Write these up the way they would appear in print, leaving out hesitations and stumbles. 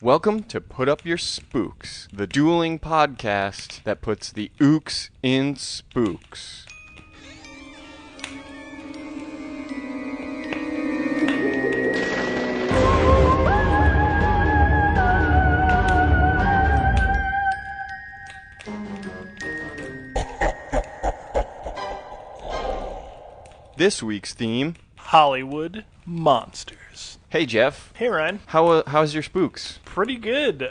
Welcome to Put Up Your Spooks, the dueling podcast that puts the ooks in spooks. This week's theme: Hollywood monsters. Hey Jeff. Hey Ryan. How's your spooks? Pretty good.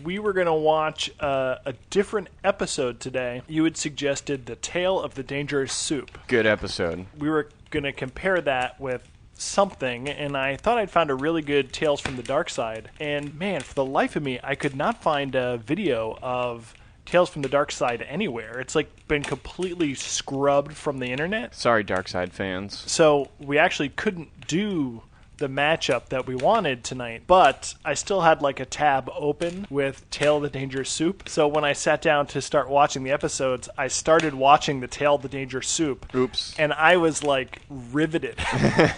We were going to watch a different episode today. You had suggested The Tale of the Dangerous Soup. Good episode. We were going to compare that with something, and I thought I'd found a really good Tales from the Dark Side. And man, for the life of me, I could not find a video of Tales from the Dark Side anywhere. It's like been completely scrubbed from the internet. Sorry, Dark Side fans. So we actually couldn't do the matchup that we wanted tonight, but I still had like a tab open with Tale of the Dangerous Soup. So when I sat down to start watching the episodes, I started watching the Tale of the Dangerous Soup. Oops. And I was like riveted.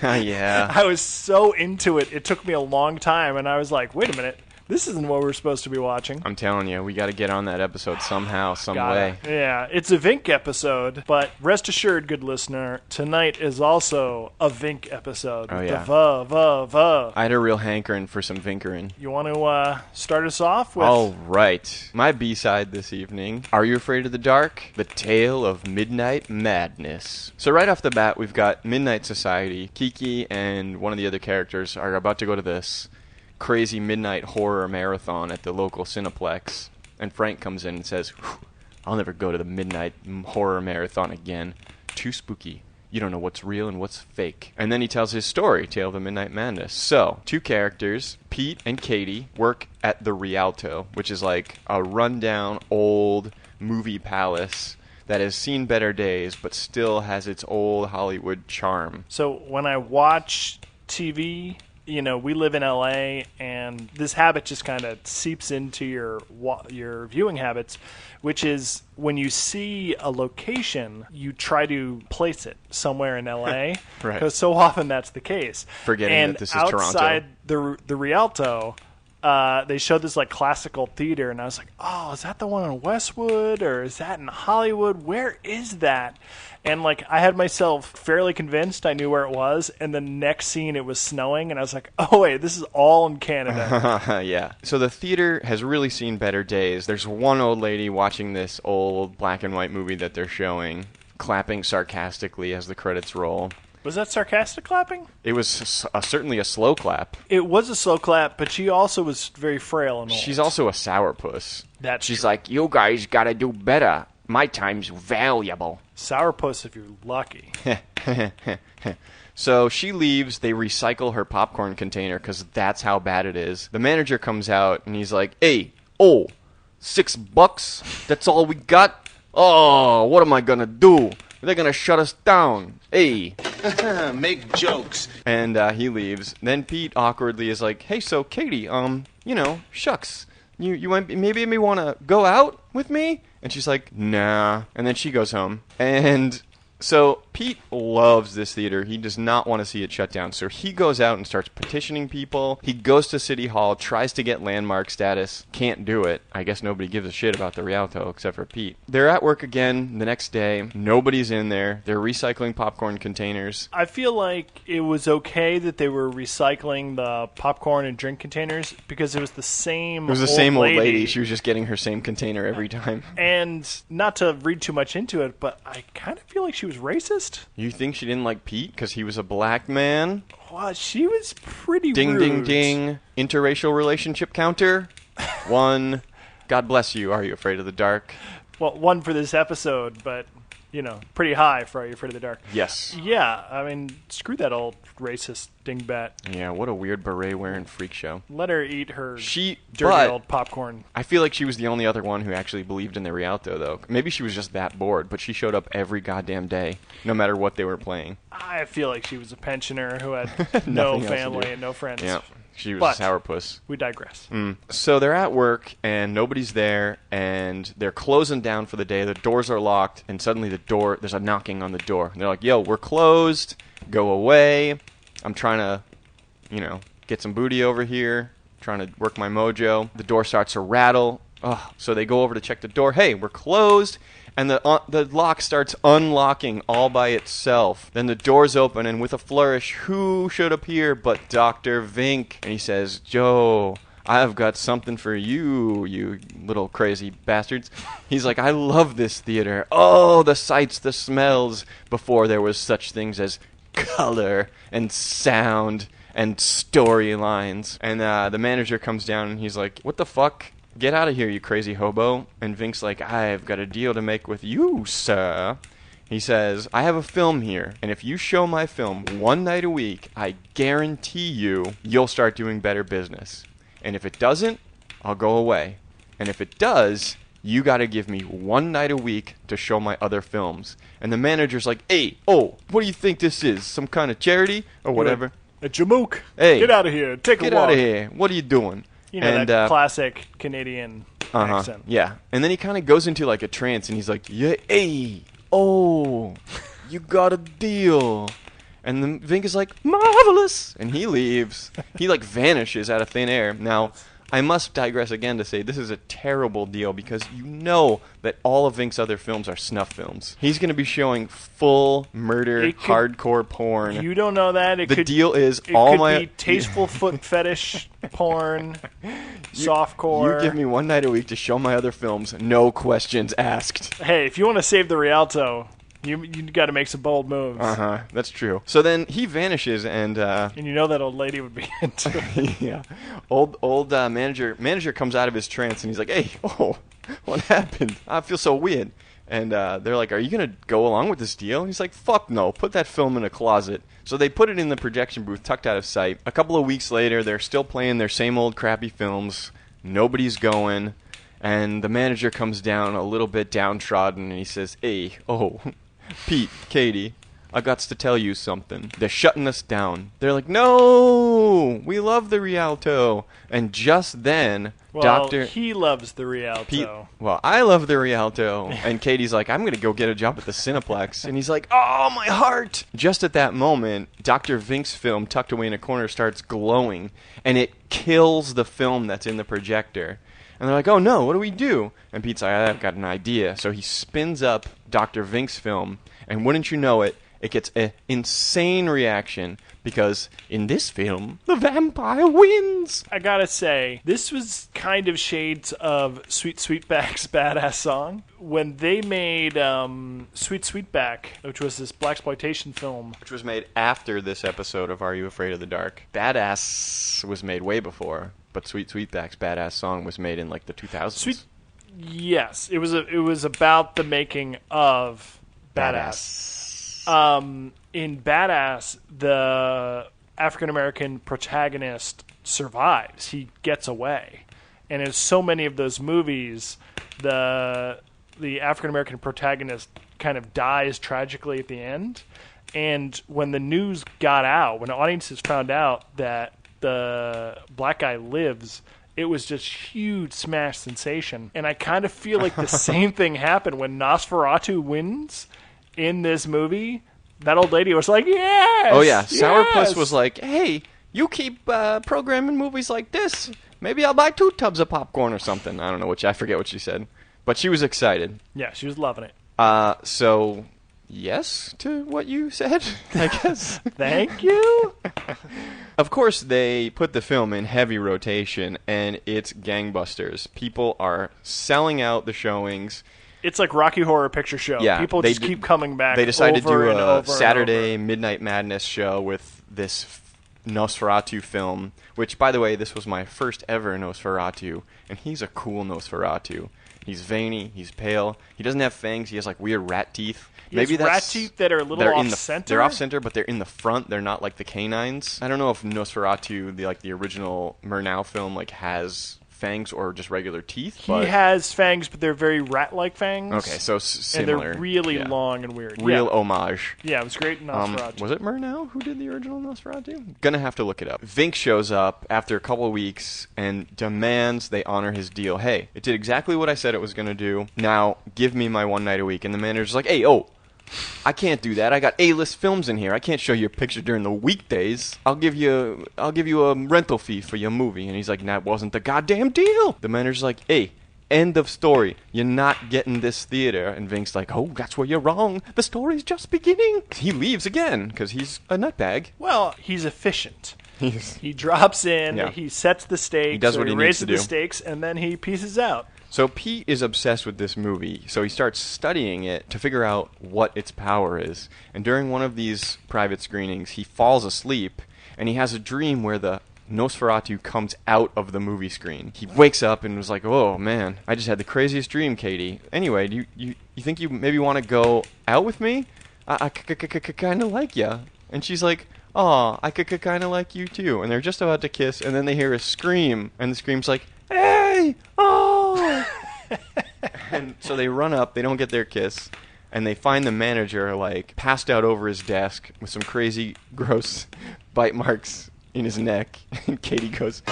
Yeah. I was so into it. It took me a long time, and I was like, wait a minute. This isn't what we're supposed to be watching. I'm telling you, we got to get on that episode somehow, some way. Yeah, it's a Vink episode, but rest assured, good listener, tonight is also a Vink episode. Oh, yeah. The I had a real hankering for some Vinkerin. You want to start us off with... All right. My B-side this evening, Are You Afraid of the Dark? The Tale of Midnight Madness. So right off the bat, we've got Midnight Society. Kiki and one of the other characters are about to go to this crazy midnight horror marathon at the local Cineplex, and Frank comes in and says, I'll never go to the midnight horror marathon again. Too spooky. You don't know what's real and what's fake. And then he tells his story, Tale of the Midnight Madness. So, two characters, Pete and Katie, work at the Rialto, which is like a rundown old movie palace that has seen better days but still has its old Hollywood charm. So when I watch TV, you know, we live in LA, and this habit just kind of seeps into your viewing habits, which is when you see a location, you try to place it somewhere in LA. Right. Because so often that's the case. Forgetting that this is Toronto. And outside the Rialto, they showed this like classical theater, and I was like, oh, is that the one in Westwood, or is that in Hollywood? Where is that? And like I had myself fairly convinced I knew where it was, and the next scene it was snowing, and I was like, oh wait, this is all in Canada. Yeah. So the theater has really seen better days. There's one old lady watching this old black and white movie that they're showing, clapping sarcastically as the credits roll. Was that sarcastic clapping? It was certainly a slow clap. It was a slow clap, but she also was very frail and old. She's also a sourpuss. She's like, you guys gotta do better. My time's valuable. Sourpuss if you're lucky. So she leaves. They recycle her popcorn container because that's how bad it is. The manager comes out and he's like, hey, $6? That's all we got? Oh, what am I gonna do? They're gonna shut us down. Hey. Make jokes. And he leaves. Then Pete awkwardly is like, hey, so Katie, shucks. You might maybe want to go out with me? And she's like, nah. And then she goes home. And so Pete loves this theater. He does not want to see it shut down. So he goes out and starts petitioning people. He goes to City Hall, tries to get landmark status. Can't do it. I guess nobody gives a shit about the Rialto except for Pete. They're at work again the next day. Nobody's in there. They're recycling popcorn containers. I feel like it was okay that they were recycling the popcorn and drink containers because it was the same It was the same old lady. She was just getting her same container every time. And not to read too much into it, but I kind of feel like she was racist. You think she didn't like Pete because he was a black man? Well, she was pretty ding, rude. Ding, ding, ding. Interracial relationship counter. 1. God bless you. Are You Afraid of the Dark? Well, 1 for this episode, but, pretty high for Are You Afraid of the Dark? Yes. Yeah, I mean, screw that old racist dingbat. Yeah, what a weird beret-wearing freak show. Let her eat her dirty old popcorn. I feel like she was the only other one who actually believed in the Rialto, though. Maybe she was just that bored, but she showed up every goddamn day, no matter what they were playing. I feel like she was a pensioner who had no family and no friends. Yeah. She was a sourpuss. We digress. So they're at work, and nobody's there, and they're closing down for the day. The doors are locked, and suddenly there's a knocking on the door. And they're like, yo, we're closed. Go away. I'm trying to, get some booty over here. trying to work my mojo. The door starts to rattle. Ugh. So they go over to check the door. Hey, we're closed. And the lock starts unlocking all by itself. Then the doors open, and with a flourish, who should appear but Dr. Vink? And he says, Joe, I've got something for you, you little crazy bastards. He's like, I love this theater. Oh, the sights, the smells, before there was such things as color and sound and storylines. And the manager comes down, and he's like, what the fuck? Get out of here, you crazy hobo. And Vink's like, I've got a deal to make with you, sir. He says, I have a film here, and if you show my film one night a week, I guarantee you'll start doing better business. And if it doesn't, I'll go away. And if it does, you got to give me one night a week to show my other films. And the manager's like, hey, what do you think this is? Some kind of charity or whatever? A jamook. Hey, get out of here. Take a walk. Get out of here. What are you doing? You know, and, that classic Canadian accent. Yeah. And then he kind of goes into like a trance, and he's like, yeah, hey, you got a deal. And then Vink is like, marvelous. And he leaves. He like vanishes out of thin air. Now, I must digress again to say this is a terrible deal because you know that all of Vink's other films are snuff films. He's going to be showing full murder, hardcore porn. You don't know that. The deal is all my... It could be tasteful foot fetish porn, softcore. You give me one night a week to show my other films, no questions asked. Hey, if you want to save the Rialto... You got to make some bold moves. That's true. So then he vanishes, and you know that old lady would be into it. Yeah, old manager comes out of his trance, and he's like, "Hey, what happened? I feel so weird." And they're like, "Are you gonna go along with this deal?" And he's like, "Fuck no! Put that film in a closet." So they put it in the projection booth, tucked out of sight. A couple of weeks later, they're still playing their same old crappy films. Nobody's going, and the manager comes down a little bit downtrodden, and he says, "Hey, Pete, Katie, I got to tell you something. They're shutting us down." They're like, "No, we love the Rialto." And just then, he loves the Rialto. I love the Rialto. And Katie's like, "I'm going to go get a job at the Cineplex." And he's like, "Oh, my heart." Just at that moment, Dr. Vink's film, tucked away in a corner, starts glowing. And it kills the film that's in the projector. And they're like, "Oh no, what do we do?" And Pete's like, "I've got an idea." So he spins up Dr. Vink's film, and wouldn't you know it, it gets an insane reaction because in this film, the vampire wins. I gotta say, this was kind of shades of Sweet Sweetback's Badass Song. When they made Sweet Sweetback, which was this blaxploitation film. Which was made after this episode of Are You Afraid of the Dark? Badass was made way before. But Sweet Sweetback's Badass Song was made in like the 2000s. Yes, it was about the making of Badass. In Badass, the African American protagonist survives. He gets away, and in so many of those movies, the African American protagonist kind of dies tragically at the end. And when the news got out, when audiences found out that the black guy lives, it was just huge smash sensation. And I kind of feel like the same thing happened when Nosferatu wins in this movie. That old lady was like, yes! Oh, yeah. Sourpuss was like, hey, you keep programming movies like this. Maybe I'll buy 2 tubs of popcorn or something. I don't know, I forget what she said. But she was excited. Yeah, she was loving it. So... yes to what you said, I guess. Thank you. Of course, they put the film in heavy rotation, and it's gangbusters. People are selling out the showings. It's like Rocky Horror Picture Show. Yeah, people just keep coming back. They decided to do a Saturday over. Midnight Madness show with this Nosferatu film, which, by the way, this was my first ever Nosferatu, and he's a cool Nosferatu. He's veiny, he's pale, he doesn't have fangs, he has like weird rat teeth. Maybe that's rat teeth that are a little off-center? They're off-center, but they're in the front. They're not like the canines. I don't know if Nosferatu, the original Murnau film, like has fangs or just regular teeth. He has fangs, but they're very rat-like fangs. Okay, so similar. And they're really long and weird. Real homage. Yeah, it was great in Nosferatu. Was it Murnau who did the original Nosferatu? Gonna have to look it up. Vink shows up after a couple of weeks and demands they honor his deal. Hey, it did exactly what I said it was gonna do. Now, give me my one night a week. And the manager's like, hey, I can't do that. I got A-list films in here. I can't show you a picture during the weekdays. I'll give you a rental fee for your movie. And he's like, that wasn't the goddamn deal. The manager's like, hey, end of story. You're not getting this theater. And Vink's like, oh, that's where you're wrong. The story's just beginning. He leaves again because he's a nutbag. Well, he's efficient. He drops in, Yeah. he sets the stakes, He does what he needs raises to the do. stakes, and then he pieces out. So Pete is obsessed with this movie, so he starts studying it to figure out what its power is. And during one of these private screenings, he falls asleep, and he has a dream where the Nosferatu comes out of the movie screen. He wakes up and was like, oh man, I just had the craziest dream, Katie. Anyway, do you think you maybe want to go out with me? I kind of like ya. And she's like, oh, I kind of like you too. And they're just about to kiss, and then they hear a scream, and the scream's like, hey, oh! And so they run up, they don't get their kiss, and they find the manager, like, passed out over his desk with some crazy, gross bite marks in his neck. And Katie goes,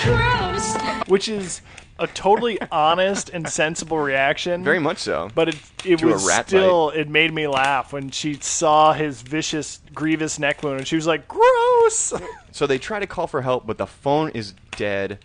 Gross! Which is a totally honest and sensible reaction. very much so. But it To a was rat still, it made me laugh when she saw his vicious, grievous neck wound, and she was like, gross! So they try to call for help, but the phone is dead.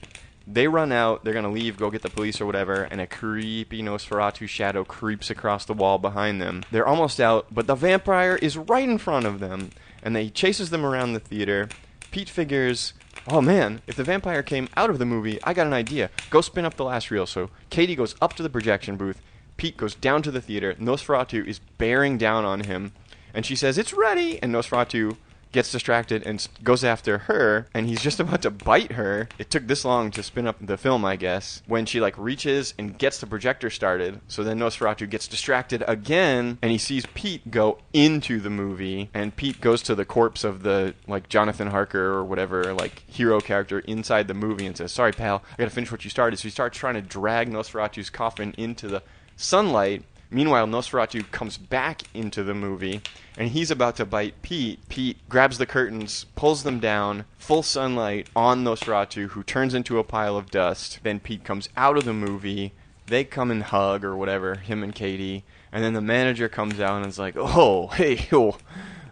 They run out, they're going to leave, go get the police or whatever, and a creepy Nosferatu shadow creeps across the wall behind them. They're almost out, but the vampire is right in front of them, and they chases them around the theater. Pete figures, oh man, if the vampire came out of the movie, I got an idea. Go spin up the last reel. So Katie goes up to the projection booth, Pete goes down to the theater, Nosferatu is bearing down on him, and she says, it's ready, and Nosferatu gets distracted and goes after her, and he's just about to bite her. It took this long to spin up the film, I guess, when she like reaches and gets the projector started. So then Nosferatu gets distracted again, and he sees Pete go into the movie, and Pete goes to the corpse of the like Jonathan Harker or whatever like hero character inside the movie and says, sorry pal, I gotta finish what you started. So he starts trying to drag Nosferatu's coffin into the sunlight. Meanwhile, Nosferatu comes back into the movie, and he's about to bite Pete. Pete grabs the curtains, pulls them down, full sunlight on Nosferatu, who turns into a pile of dust. Then Pete comes out of the movie. They come and hug or whatever, him and Katie. And then the manager comes out and is like, oh, hey, oh,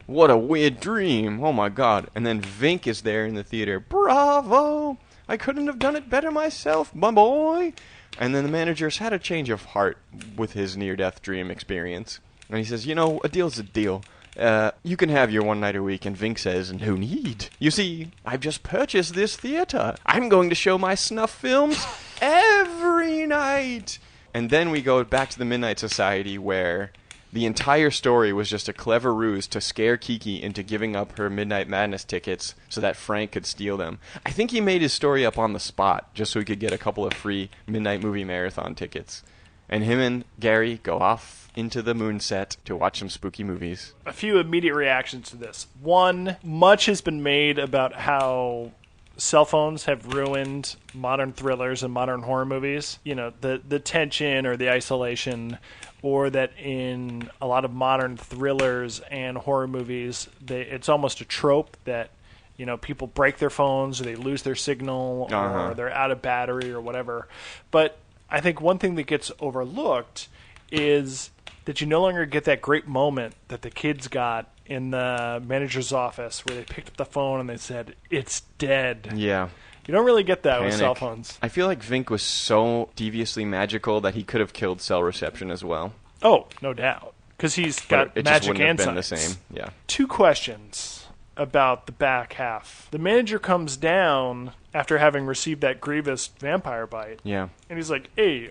what a weird dream. Oh, my God. And then Vink is there in the theater. Bravo! I couldn't have done it better myself, my boy. And then the manager's had a change of heart with his near-death dream experience. And he says, you know, a deal's a deal. You can have your one night a week. And Vink says, no need. You see, I've just purchased this theater. I'm going to show my snuff films every night. And then we go back to the Midnight Society where the entire story was just a clever ruse to scare Kiki into giving up her Midnight Madness tickets so that Frank could steal them. I think he made his story up on the spot just so he could get a couple of free Midnight Movie Marathon tickets. And him and Gary go off into the moonset to watch some spooky movies. A few immediate reactions to this. One, much has been made about how cell phones have ruined modern thrillers and modern horror movies. You know, the tension or the isolation, or that in a lot of modern thrillers and horror movies, it's almost a trope that, you know, people break their phones or they lose their signal or they're out of battery or whatever. But I think one thing that gets overlooked is that you no longer get that great moment that the kids got in the manager's office where they picked up the phone and they said, it's dead. Yeah. You don't really get that Panic. with cell phones. I feel like Vink was so deviously magical that he could have killed cell reception as well. Oh, no doubt. Because he's got But it magic just wouldn't have been the insights. same. Yeah. Two questions about the back half. The manager comes down after having received that grievous vampire bite. Yeah. And he's like, hey,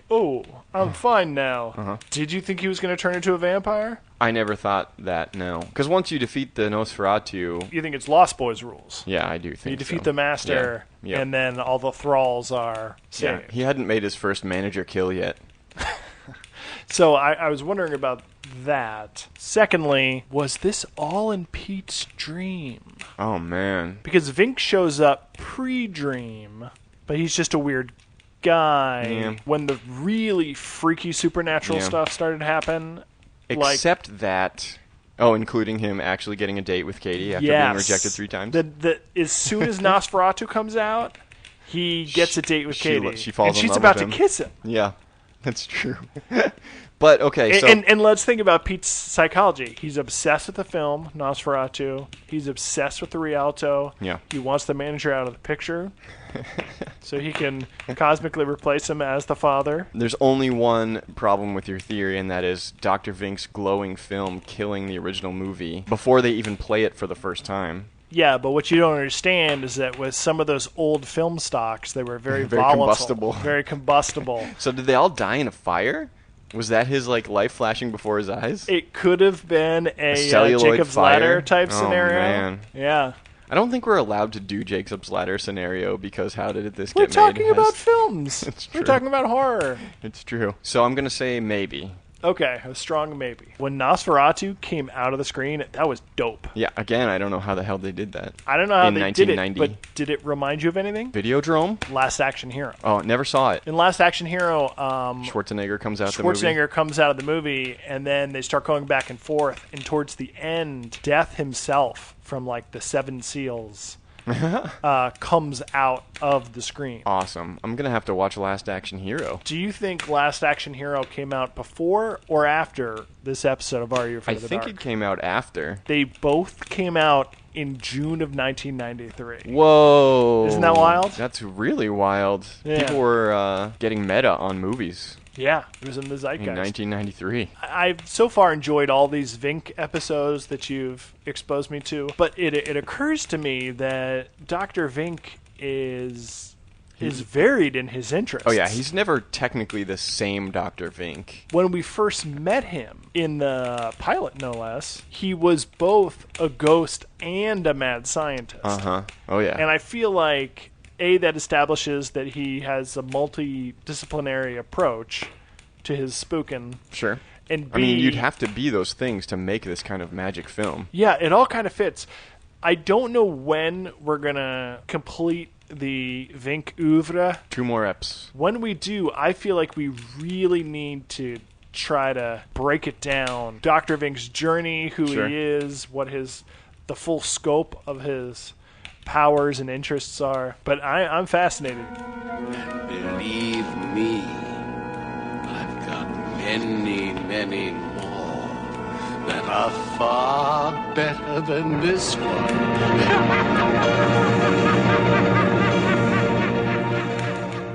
I'm fine now. Did you think he was going to turn into a vampire? I never thought that, no. Because once you defeat the Nosferatu... You think it's Lost Boys rules. Yeah, I do think You defeat so. the master, Yeah. and then all the thralls are Yeah, saved. he hadn't made his first manager kill yet. So I was wondering about that. Secondly, was this all in Pete's dream? Oh, man. Because Vink shows up pre-dream, but he's just a weird guy. Yeah. When the really freaky supernatural Yeah. stuff started to happen, Except that... Oh, including him actually getting a date with Katie after being rejected 3 times? As soon as Nosferatu comes out, he gets a date with she- Katie. she falls and in she's love about with to him. kiss him. Yeah. That's true. But, okay, so... And let's think about Pete's psychology. He's obsessed with the film, Nosferatu. He's obsessed with the Rialto. Yeah. He wants the manager out of the picture so he can cosmically replace him as the father. There's only one problem with your theory, and that is Dr. Vink's glowing film killing the original movie before they even play it for the first time. Yeah, but what you don't understand is that with some of those old film stocks, they were very volatile. Combustible. Very combustible. So did they all die in a fire? Was that his life flashing before his eyes? It could have been a celluloid Jacob's fire? Ladder type Oh, scenario. man. Yeah. I don't think we're allowed to do Jacob's Ladder scenario because how did this We're get made? talking about films. It's We're true. talking about horror. It's true. So I'm going to say maybe. Okay, a strong maybe. When Nosferatu came out of the screen, that was dope. Yeah, again, I don't know how the hell they did that. I don't know how In they did it, 1990. but did it remind you of anything? Videodrome? Last Action Hero. Oh, never saw it. In Last Action Hero, Schwarzenegger comes out the movie. Schwarzenegger comes out of the movie, and then they start going back and forth, and towards the end, Death himself from the Seven Seals comes out of the screen. Awesome. I'm going to have to watch Last Action Hero. Do you think Last Action Hero came out before or after this episode of Are You Afraid I of the think Dark? it came out after. They both came out in June of 1993. Whoa. Isn't that wild? That's really wild. Yeah. People were getting meta on movies Yeah, it was in the in zeitgeist. 1993. I've so far enjoyed all these Vink episodes that you've exposed me to, but it occurs to me that Dr. Vink is varied in his interests. Oh, yeah. He's never technically the same Dr. Vink. When we first met him in the pilot, no less, he was both a ghost and a mad scientist. Uh-huh. Oh, yeah. And I feel like, A, that establishes that he has a multidisciplinary approach to his spooking. Sure. And I mean, B, you'd have to be those things to make this kind of magic film. yeah, it all kind of fits. I don't know when we're going to complete the Vink oeuvre. 2 more eps. When we do, I feel like we really need to try to break it down. Dr. Vink's journey, who Sure. he is, what the full scope of his powers and interests are. But I'm fascinated. Believe me, I've got many, many more that are far better than this one.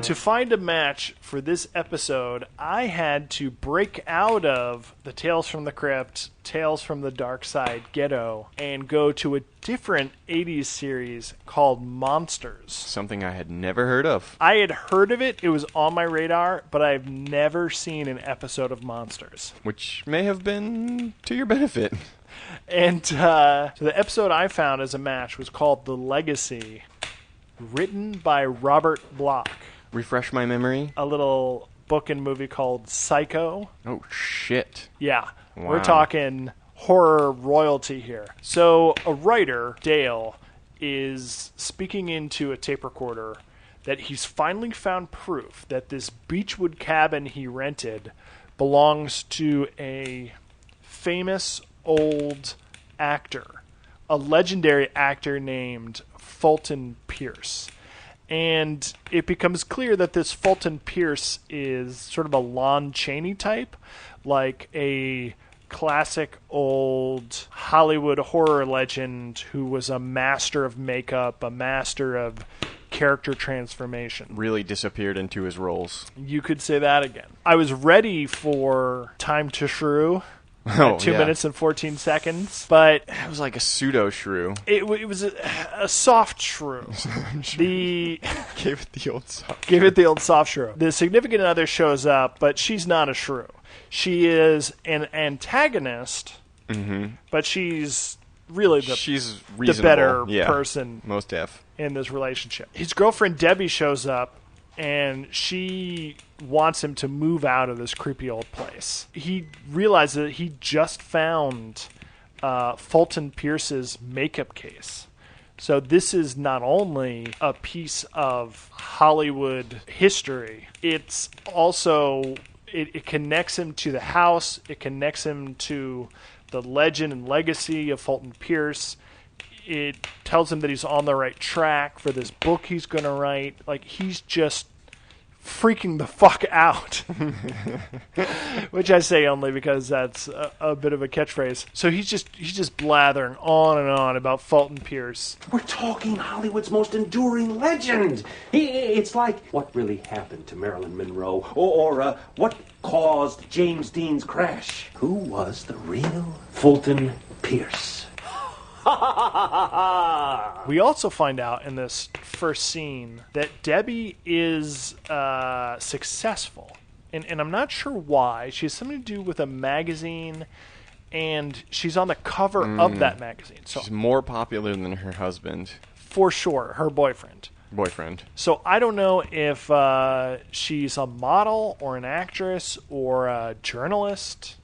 To find a match for this episode, I had to break out of the Tales from the Crypt, Tales from the Dark Side ghetto, and go to a different 80s series called Monsters. Something I had never heard of. I had heard of it, it was on my radar, but I've never seen an episode of Monsters. Which may have been to your benefit. And so the episode I found as a match was called The Legacy, written by Robert Bloch. Refresh my memory. A little book and movie called Psycho. Oh, shit. Yeah, Wow. We're talking horror royalty here. So a writer, Dale, is speaking into a tape recorder that he's finally found proof that this beechwood cabin he rented belongs to a famous old actor, a legendary actor named Fulton Pierce. And it becomes clear that this Fulton Pierce is sort of a Lon Chaney type, like a classic old Hollywood horror legend who was a master of makeup, a master of character transformation. Really disappeared into his roles. You could say that again. I was ready for Time to Shrew. Oh, 2 yeah. minutes and 14 seconds, but It was like a pseudo shrew. it was a soft shrew. The Gave it the old soft. Give it the old soft shrew. The significant other shows up, but she's not a shrew. She is an antagonist, but she's really She's the reasonable. better Yeah. person Most def. in this relationship. His girlfriend Debbie shows up, and she wants him to move out of this creepy old place. He realizes that he just found Fulton Pierce's makeup case. So this is not only a piece of Hollywood history, it's also, it connects him to the house, it connects him to the legend and legacy of Fulton Pierce. It tells him that he's on the right track for this book he's going to write. Like, he's just freaking the fuck out. Which I say only because that's a bit of a catchphrase. So he's just blathering on and on about Fulton Pierce. We're talking Hollywood's most enduring legend. It's like what really happened to Marilyn Monroe, or what caused James Dean's crash. Who was the real Fulton Pierce? We also find out in this first scene that Debbie is successful. And I'm not sure why. She has something to do with a magazine, and she's on the cover of that magazine. So she's more popular than her husband. For sure, her boyfriend. So I don't know if she's a model or an actress or a journalist.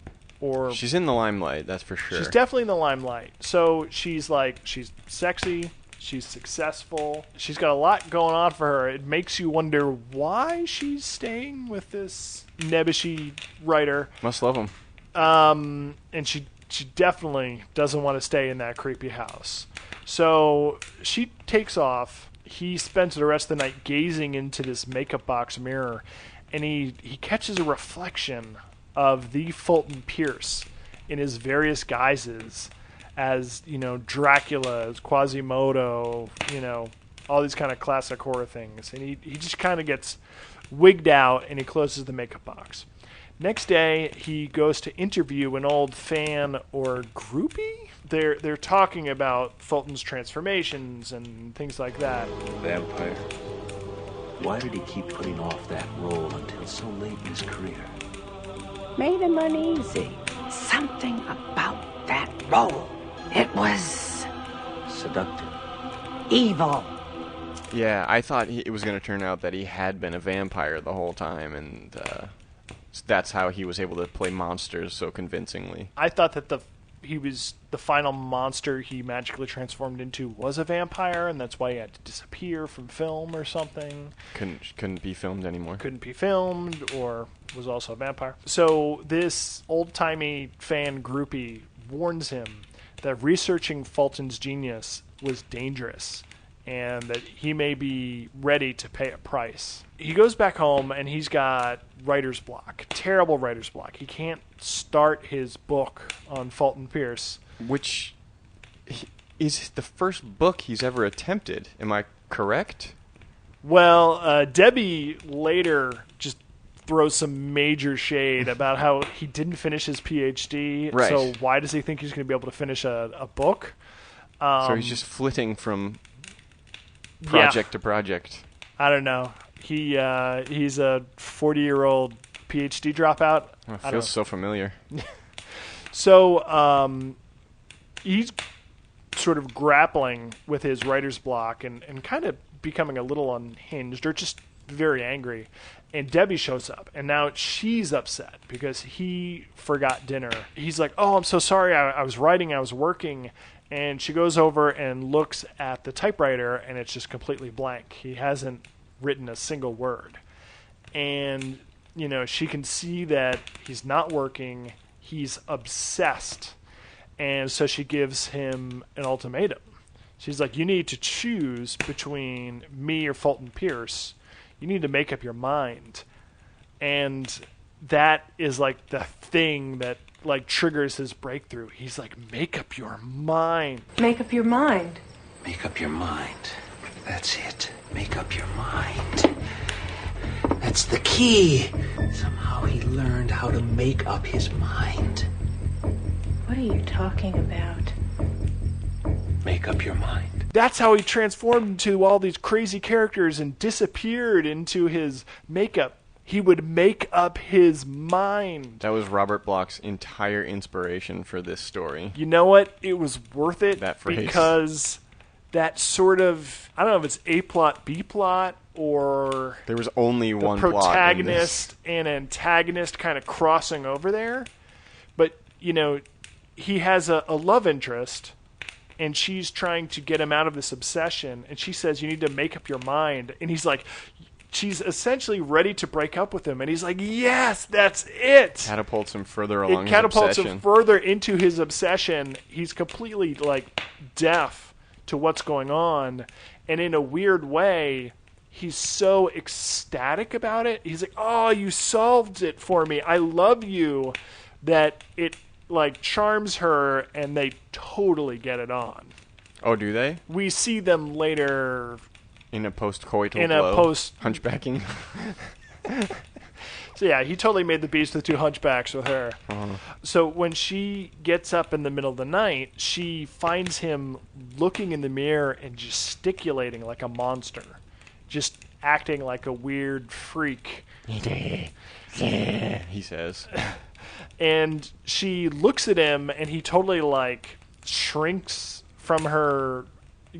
Or she's in the limelight, that's for sure. She's definitely in the limelight. So she's sexy, she's successful, she's got a lot going on for her. It makes you wonder why she's staying with this nebbishy writer. Must love him. And she definitely doesn't want to stay in that creepy house. So she takes off. He spends the rest of the night gazing into this makeup box mirror, and he catches a reflection of the Fulton Pierce in his various guises as, Dracula, as Quasimodo, all these kind of classic horror things. And he just kind of gets wigged out, and he closes the makeup box. Next day, he goes to interview an old fan or groupie. They're talking about Fulton's transformations and things like that. Vampire. Why did he keep putting off that role until so late in his career? Made him uneasy. Something about that role. It was Seductive. evil. Yeah, I thought it was going to turn out that he had been a vampire the whole time, and that's how he was able to play monsters so convincingly. I thought that the final monster he magically transformed into was a vampire, and that's why he had to disappear from film or something. Couldn't be filmed anymore. Couldn't be filmed, or was also a vampire. So this old-timey fan groupie warns him that researching Fulton's genius was dangerous, and that he may be ready to pay a price. He goes back home, and he's got writer's block. Terrible writer's block. He can't start his book on Fulton Pierce. Which is the first book he's ever attempted. Am I correct? Well, Debbie later just throws some major shade about how he didn't finish his PhD. Right. So why does he think he's going to be able to finish a book? So he's just flitting from project to project. I don't know. He's a 40-year-old PhD dropout. Oh, it feels so familiar. So he's sort of grappling with his writer's block and kind of becoming a little unhinged or just very angry. And Debbie shows up, and now she's upset because he forgot dinner. He's like, "Oh, I'm so sorry. I was writing. I was working." And she goes over and looks at the typewriter, and it's just completely blank. He hasn't written a single word. And, she can see that he's not working. He's obsessed. And so she gives him an ultimatum. She's like, you need to choose between me or Fulton Pierce. You need to make up your mind. And that is like the thing that triggers his breakthrough. He's like, make up your mind. Make up your mind. Make up your mind. That's it. Make up your mind. That's the key. Somehow he learned how to make up his mind. What are you talking about? Make up your mind. That's how he transformed into all these crazy characters and disappeared into his makeup. He would make up his mind. That was Robert Bloch's entire inspiration for this story. You know what? It was worth it. That phrase. Because that sort of, I don't know if it's A plot, B plot, or there was only one plot in protagonist and antagonist kind of crossing over there. But, he has a love interest, and she's trying to get him out of this obsession, and she says, you need to make up your mind. And he's like, she's essentially ready to break up with him, and he's like, yes, that's it. Catapults him further along It catapults his obsession. him further into his obsession. He's completely deaf to what's going on, and in a weird way, he's so ecstatic about it. He's like, "Oh, you solved it for me. I love you." That it like charms her, and they totally get it on. Oh, do they? We see them later In a post-coital in blow. a post. Hunchbacking. So yeah, he totally made the beast with two hunchbacks with her. So when she gets up in the middle of the night, she finds him looking in the mirror and gesticulating like a monster, just acting like a weird freak. He says. And she looks at him, and he totally like shrinks from her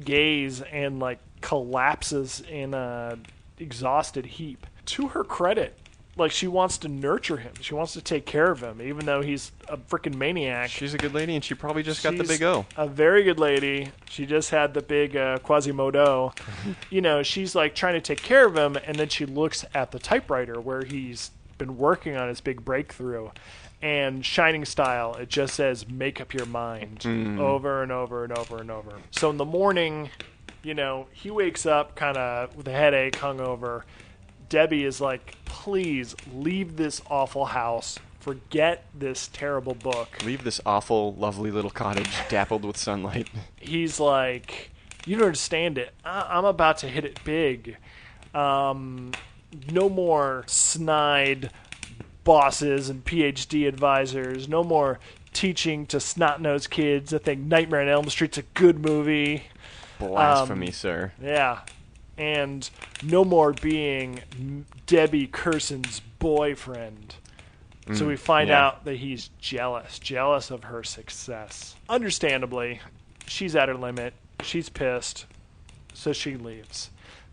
gaze and like collapses in a exhausted heap. To her credit, like, she wants to nurture him. She wants to take care of him, even though he's a freaking maniac. She's a good lady, and she probably just got the She's big O. a very good lady. She just had the big Quasimodo. You know, she's like trying to take care of him, and then she looks at the typewriter where he's been working on his big breakthrough. And Shining style, it just says, "Make up your mind," over and over and over and over. So in the morning, you know, he wakes up kind of with a headache, hungover. Debbie is like, "Please leave this awful house. Forget this terrible book." Leave this awful, lovely little cottage dappled with sunlight. He's like, "You don't understand it. I'm about to hit it big. No more snide bosses and PhD advisors. No more teaching to snot-nosed kids that think Nightmare on Elm Street's a good movie. Blasphemy, sir. Yeah. And no more being Debbie Curson's boyfriend." So we find yeah. out that he's jealous of her success. Understandably, she's at her limit. She's pissed. So she leaves.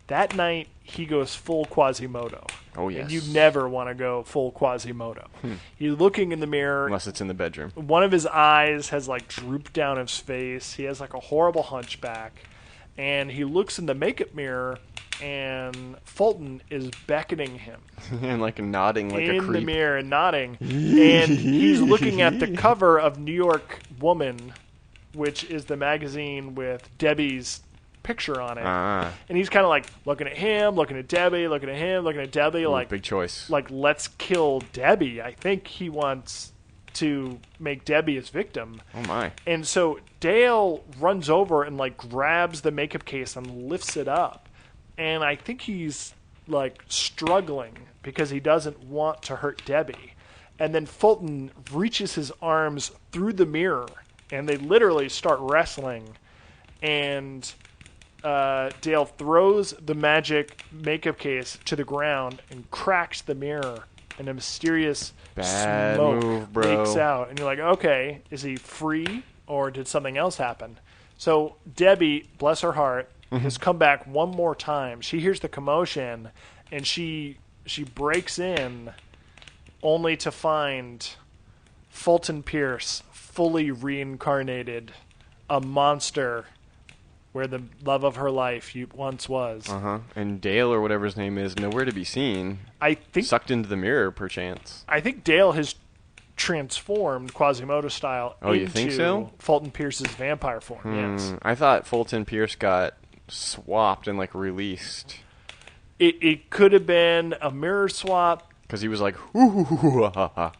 That night, he goes full Quasimodo. Oh, yes. And you never want to go full Quasimodo. He's looking in the mirror. Unless it's in the bedroom. One of his eyes has like drooped down his face. He has like a horrible hunchback. And he looks in the makeup mirror, and Fulton is beckoning him And like nodding like a in creep. the mirror and nodding. And he's looking at the cover of New York Woman, which is the magazine with Debbie's picture on it. And he's kind of like looking at him, looking at Debbie, looking at him, looking at Debbie, like big choice. like let's kill Debbie. I think he wants to make Debbie his victim. Oh my. And so Dale runs over and like grabs the makeup case and lifts it up. And I think he's like struggling because he doesn't want to hurt Debbie. And then Fulton reaches his arms through the mirror and they literally start wrestling. And Dale throws the magic makeup case to the ground and cracks the mirror. And a mysterious Bad smoke move, bro. leaks out. And you're like, okay, is he free or did something else happen? So Debbie, bless her heart, has come back one more time. She hears the commotion and she breaks in only to find Fulton Pierce fully reincarnated, a monster where the love of her life once was. And Dale, or whatever his name is, nowhere to be seen. I think Sucked into the mirror, perchance. I think Dale has transformed Quasimodo style Oh, into you think so? Fulton Pierce's vampire form. Yes. I thought Fulton Pierce got swapped and like released. It could have been a mirror swap. Because he was like, ooh, ha, ha.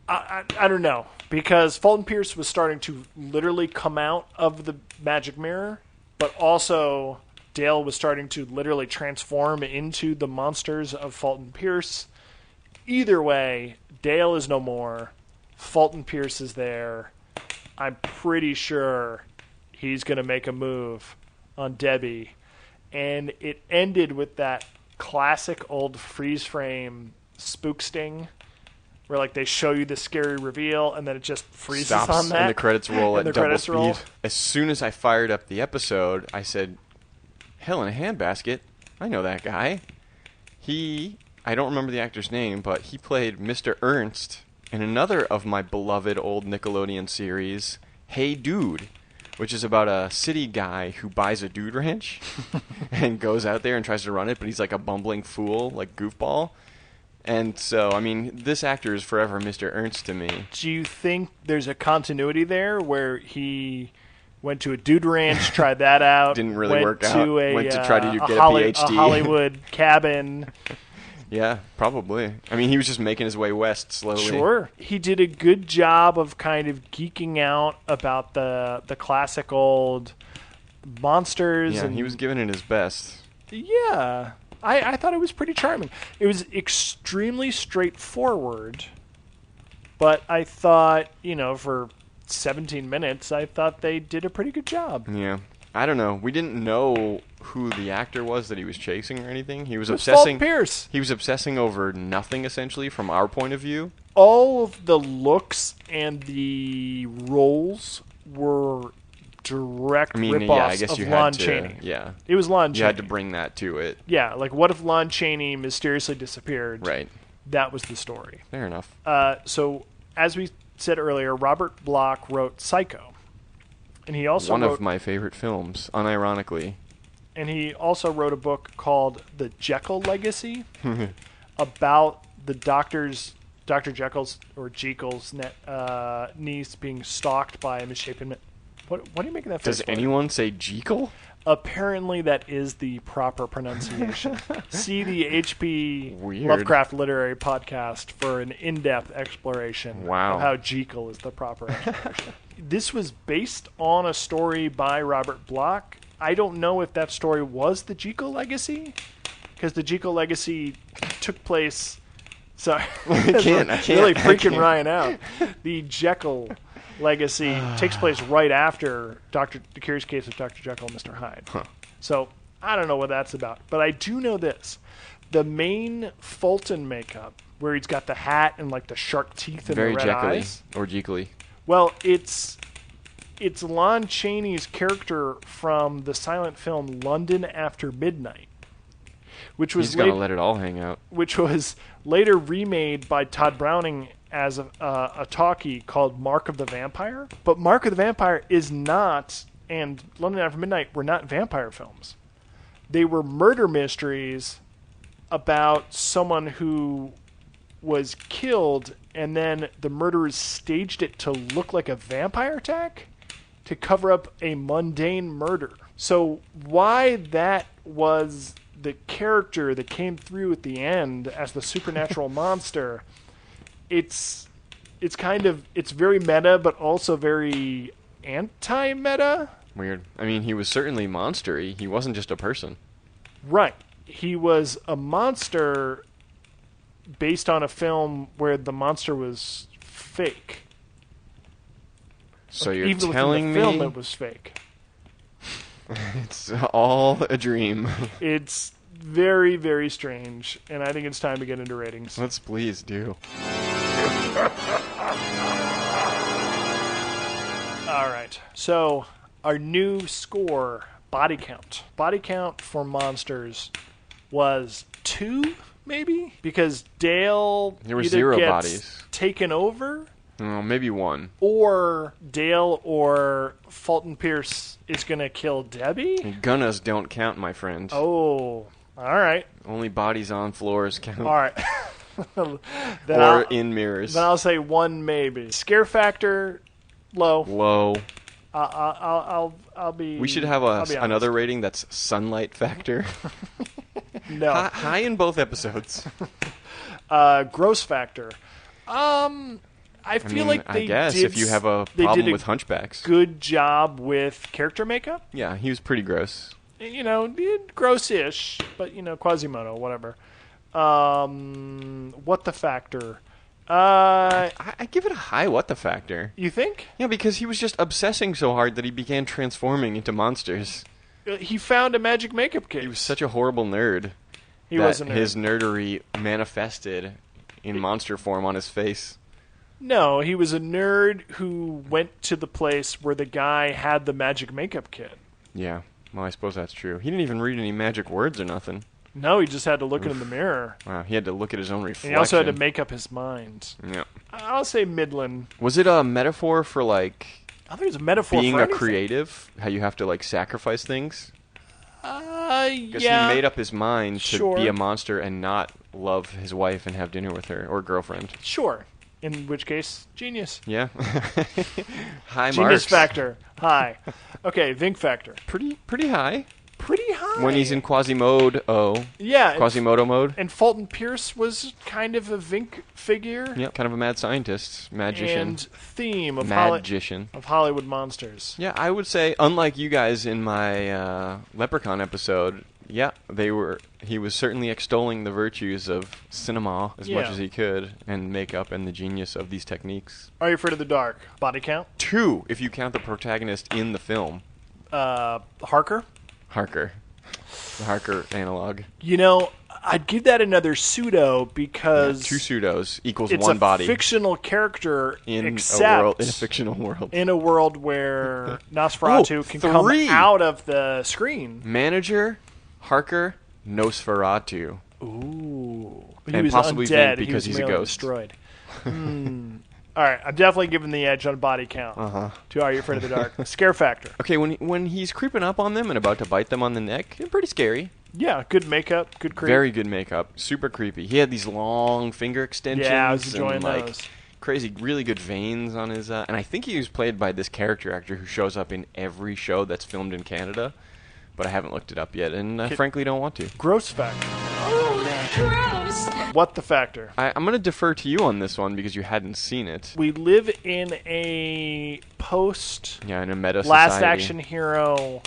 I don't know. Because Fulton Pierce was starting to literally come out of the magic mirror, but also Dale was starting to literally transform into the monsters of Fulton Pierce. Either way, Dale is no more. Fulton Pierce is there. I'm pretty sure he's going to make a move on Debbie. And it ended with that classic old freeze frame spook sting where like they show you the scary reveal and then it just freezes Stops on that. and the credits roll And at the double credits speed. roll. As soon as I fired up the episode, I said, hell in a handbasket. I know that guy. I don't remember the actor's name, but he played Mr. Ernst in another of my beloved old Nickelodeon series, Hey Dude, which is about a city guy who buys a dude ranch and goes out there and tries to run it, but he's like a bumbling fool, like goofball. And so, I mean, this actor is forever Mr. Ernst to me. Do you think there's a continuity there where he Went to a dude ranch, tried that out. Didn't really went work to out. A, Went to try to get a A PhD. Hollywood cabin. Yeah, probably. I mean, he was just making his way west slowly. Sure. He did a good job of kind of geeking out about the classic old monsters. Yeah, and he was giving it his best. Yeah. I thought it was pretty charming. It was extremely straightforward, but I thought, for 17 minutes, I thought they did a pretty good job. Yeah. I don't know. We didn't know who the actor was that he was chasing or anything. He was It was obsessing. Fulton Pierce. He was obsessing over nothing, essentially, from our point of view. All of the looks and the roles were direct ripoffs I guess of you Lon had to. Chaney. Yeah. It was Lon You Chaney. had to bring that to it. Yeah, like what if Lon Chaney mysteriously disappeared? Right. That was the story. Fair enough. So, as we said earlier, Robert Bloch wrote Psycho. And he also One wrote, of my favorite films, unironically. and he also wrote a book called The Jekyll Legacy about the Dr. Jekyll's or Jekyll's niece being stalked by a misshapen man. What are you making that face Does for? anyone say Jekyll? Apparently, that is the proper pronunciation. See the H.P. Weird. Lovecraft Literary Podcast for an in-depth exploration Wow. of how Jekyll is the proper exploration. This was based on a story by Robert Bloch. I don't know if that story was the Jekyll Legacy, because the Jekyll Legacy took place... Sorry. I can't. Really I freaking can't. Ryan out. The Jekyll Legacy takes place right after The Curious Case of Dr. Jekyll and Mr. Hyde. Huh. So I don't know what that's about. But I do know this. The main Fulton makeup, where he's got the hat and like the shark teeth and Very the red Jekyll-y. eyes. Or Jekyll-y. Well, it's Lon Chaney's character from the silent film London After Midnight, which was He's going to let it all hang out. which was later remade by Todd Browning as a talkie called Mark of the Vampire. But Mark of the Vampire is not, and London After Midnight were not vampire films. They were murder mysteries about someone who was killed, and then the murderers staged it to look like a vampire attack to cover up a mundane murder. So why that was the character that came through at the end as the supernatural monster, it's very meta, but also very anti-meta. Weird. I mean, he was certainly monstery. He wasn't just a person. Right. He was a monster based on a film where the monster was fake. So you're Even telling within the me film it was fake. it's all a dream. It's very, very strange, and I think it's time to get into ratings. Let's please do. All right. So, our new score, body count. Body count for monsters was 2, maybe? Because Dale There were either 0 gets bodies. taken over, Oh, maybe 1. or Dale or Fulton Pierce is going to kill Debbie? Gunnas don't count, my friend. Oh, all right. Only bodies on floors count. All right. Then Or I'll- in mirrors. Then I'll say 1 maybe. Scare factor, low. Low. I'll be. We should have I'll be honest. another rating that's sunlight factor. No. High in both episodes. Gross factor. I feel like they I guess did if you have a they problem did with hunchbacks. good job with character makeup. Yeah, he was pretty gross. Gross-ish, but Quasimodo, whatever. What the factor? I give it a high what the factor. You think? Yeah, because he was just obsessing so hard that he began transforming into monsters. He found a magic makeup kit. He was such a horrible nerd. He that was a nerd. His nerdery manifested in monster form on his face. No, he was a nerd who went to the place where the guy had the magic makeup kit. Yeah, well, I suppose that's true. He didn't even read any magic words or nothing. No, he just had to look in the mirror. Wow, he had to look at his own And reflection. he also had to make up his mind. Yeah. I'll say Midland. Was it a metaphor for, like, I think it's a metaphor being for a anything. creative? How you have to, like, sacrifice things? Because yeah. he made up his mind to Sure. be a monster and not love his wife and have dinner with her, or girlfriend. Sure. In which case, genius. Yeah. High Genius marks. factor. High. Okay, Vink factor. Pretty high. Pretty high. When he's in Quasimodo. Yeah. Quasimodo mode. And Fulton Pierce was kind of a Vink figure. Yeah, kind of a mad scientist, magician. And theme of magician. Of Hollywood monsters. Yeah, I would say, unlike you guys in my Leprechaun episode, yeah, he was certainly extolling the virtues of cinema as much as he could, and makeup and the genius of these techniques. Are You Afraid of the Dark? Body count? 2, if you count the protagonist in the film. Harker? Harker. The Harker analog. You know, I'd give that another pseudo because... 2 pseudos equals it's 1 body. It's a fictional character in a fictional world. In a world where Nosferatu can come out of the screen. Manager, Harker, Nosferatu. Ooh. But he was possibly undead because he's a ghost. Destroyed. All right, I'm definitely giving the edge on body count to Are You Afraid of the Dark? Scare factor. Okay, when he's creeping up on them and about to bite them on the neck, pretty scary. Yeah, good makeup, good creep. Very good makeup, super creepy. He had these long finger extensions. Yeah, I was enjoying and, those. Crazy, really good veins on his... and I think he was played by this character actor who shows up in every show that's filmed in Canada, but I haven't looked it up yet, and frankly don't want to. Gross factor. Gross. What the factor? I'm going to defer to you on this one because you hadn't seen it. We live in a post... Yeah, in a meta Last society. Action Hero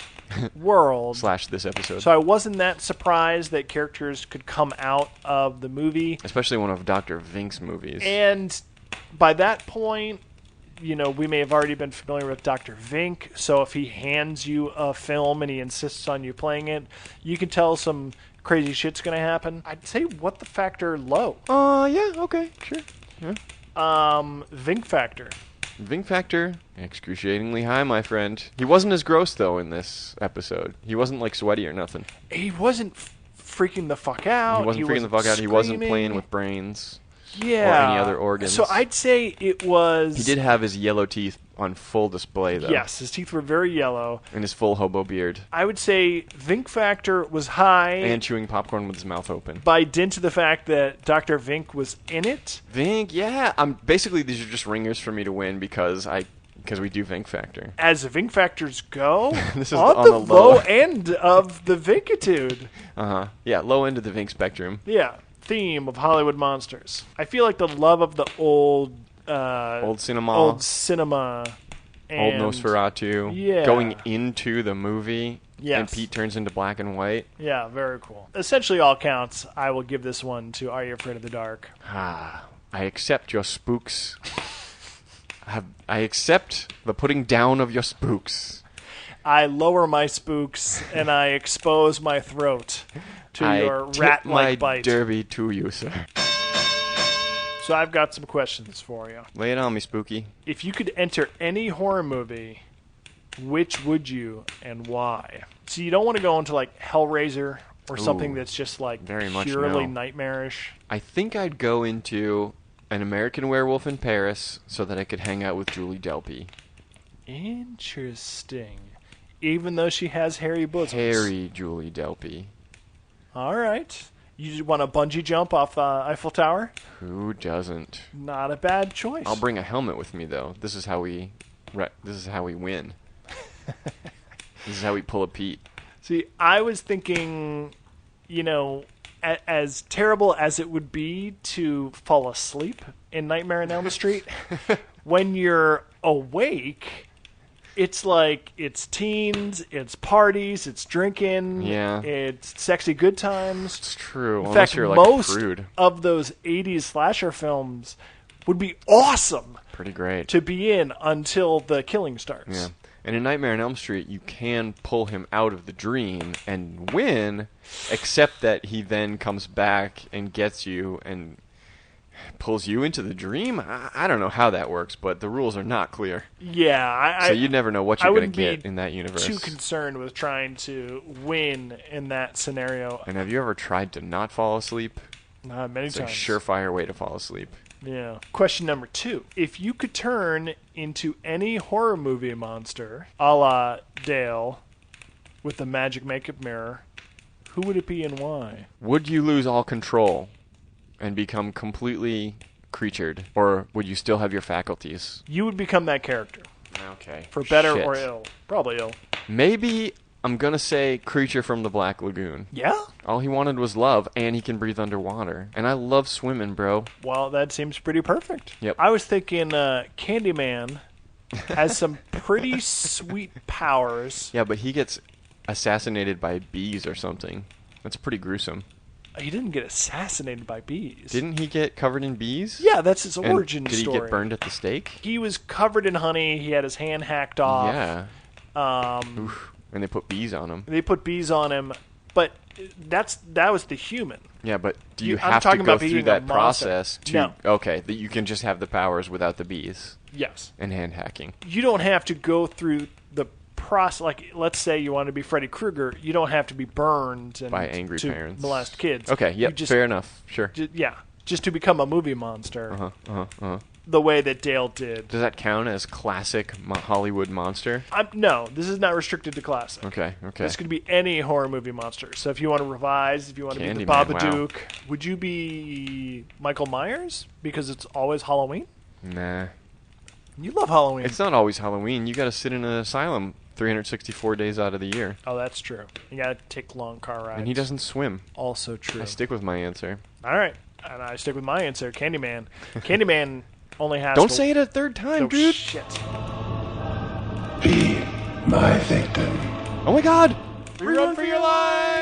world. / this episode. So I wasn't that surprised that characters could come out of the movie. Especially one of Dr. Vink's movies. And by that point, you know, we may have already been familiar with Dr. Vink, so if he hands you a film and he insists on you playing it, you can tell some crazy shit's going to happen. I'd say what the factor low. Yeah, okay, sure. Yeah. Vink factor. Vink factor, excruciatingly high, my friend. He wasn't as gross, though, in this episode. He wasn't, like, sweaty or nothing. He wasn't freaking the fuck out. He wasn't freaking the fuck out. He wasn't playing with brains. Yeah. Or any other organs. So I'd say it was... He did have his yellow teeth on full display, though. Yes, his teeth were very yellow. And his full hobo beard. I would say Vink factor was high. And chewing popcorn with his mouth open. By dint of the fact that Dr. Vink was in it. Vink, yeah. Basically, these are just ringers for me to win because we do Vink factor. As Vink factors go, this is on the low end of the Vinkitude. Yeah, low end of the Vink spectrum. Yeah. Theme of Hollywood monsters. I feel like the love of the old cinema, old Nosferatu, going into the movie, yes. And Pete turns into black and white. Yeah, very cool. Essentially, all counts. I will give this one to Are You Afraid of the Dark? I accept your spooks. I accept the putting down of your spooks. I lower my spooks and I expose my throat to your rat-like bite. I tip my derby to you, sir. So I've got some questions for you. Lay it on me, Spooky. If you could enter any horror movie, which would you and why? So you don't want to go into like Hellraiser or something that's just like very much purely no. nightmarish. I think I'd go into An American Werewolf in Paris so that I could hang out with Julie Delpy. Interesting. Even though she has hairy bosoms. Hairy Julie Delpy. All right. You want to bungee jump off the Eiffel Tower? Who doesn't? Not a bad choice. I'll bring a helmet with me, though. This is how we win. This is how we pull a Pete. See, I was thinking, you know, as terrible as it would be to fall asleep in Nightmare on Elm Street, when you're awake, it's like it's teens, it's parties, it's drinking, it's sexy good times. It's true. In fact, you're like most prude. of those 80s slasher films would be awesome. Pretty great. To be in until the killing starts. Yeah. And in Nightmare on Elm Street, you can pull him out of the dream and win, except that he then comes back and gets you and pulls you into the dream. I don't know how that works, but the rules are not clear. Yeah. So you never know what you're going to get in that universe. Too concerned with trying to win in that scenario. And have you ever tried to not fall asleep? Many it's times. It's a surefire way to fall asleep. Yeah. Question number 2. If you could turn into any horror movie monster, a la Dale, with a magic makeup mirror, who would it be and why? Would you lose all control and become completely creatured, or would you still have your faculties? You would become that character. Okay. For better Shit. or ill. Probably ill. Maybe I'm gonna say creature from the Black Lagoon. Yeah? All he wanted was love, and he can breathe underwater. And I love swimming, bro. Well, that seems pretty perfect. Yep. I was thinking Candyman has some pretty sweet powers. Yeah, but he gets assassinated by bees or something. That's pretty gruesome. He didn't get assassinated by bees. Didn't he get covered in bees? Yeah, that's his And origin did he story. get burned at the stake? He was covered in honey. He had his hand hacked off. Yeah. Oof. And they put bees on him. They put bees on him, but that was the human. Yeah, but do you I'm have to talking go about through being a that monster. process to... No. Okay, that you can just have the powers without the bees Yes. and hand hacking. You don't have to go through the process. Like, let's say you want to be Freddy Krueger. You don't have to be burned and By angry to parents. molest kids. Okay, You yep, just, fair enough. Sure. Yeah, just to become a movie monster. Uh-huh. The way that Dale did. Does that count as classic Hollywood monster? No, this is not restricted to classic. Okay. This could be any horror movie monster. So if you want to revise, if you want to be the Candyman, Babadook, wow. would you be Michael Myers because it's always Halloween? Nah. You love Halloween. It's not always Halloween. You got to sit in an asylum 364 days out of the year. Oh, that's true. You gotta take long car rides. And he doesn't swim. Also true. I stick with my answer. All right, and I stick with my answer. Candyman. Candyman only has. Don't say it a third time, Oh, dude. shit. Be my victim. Oh my god! Run for your life!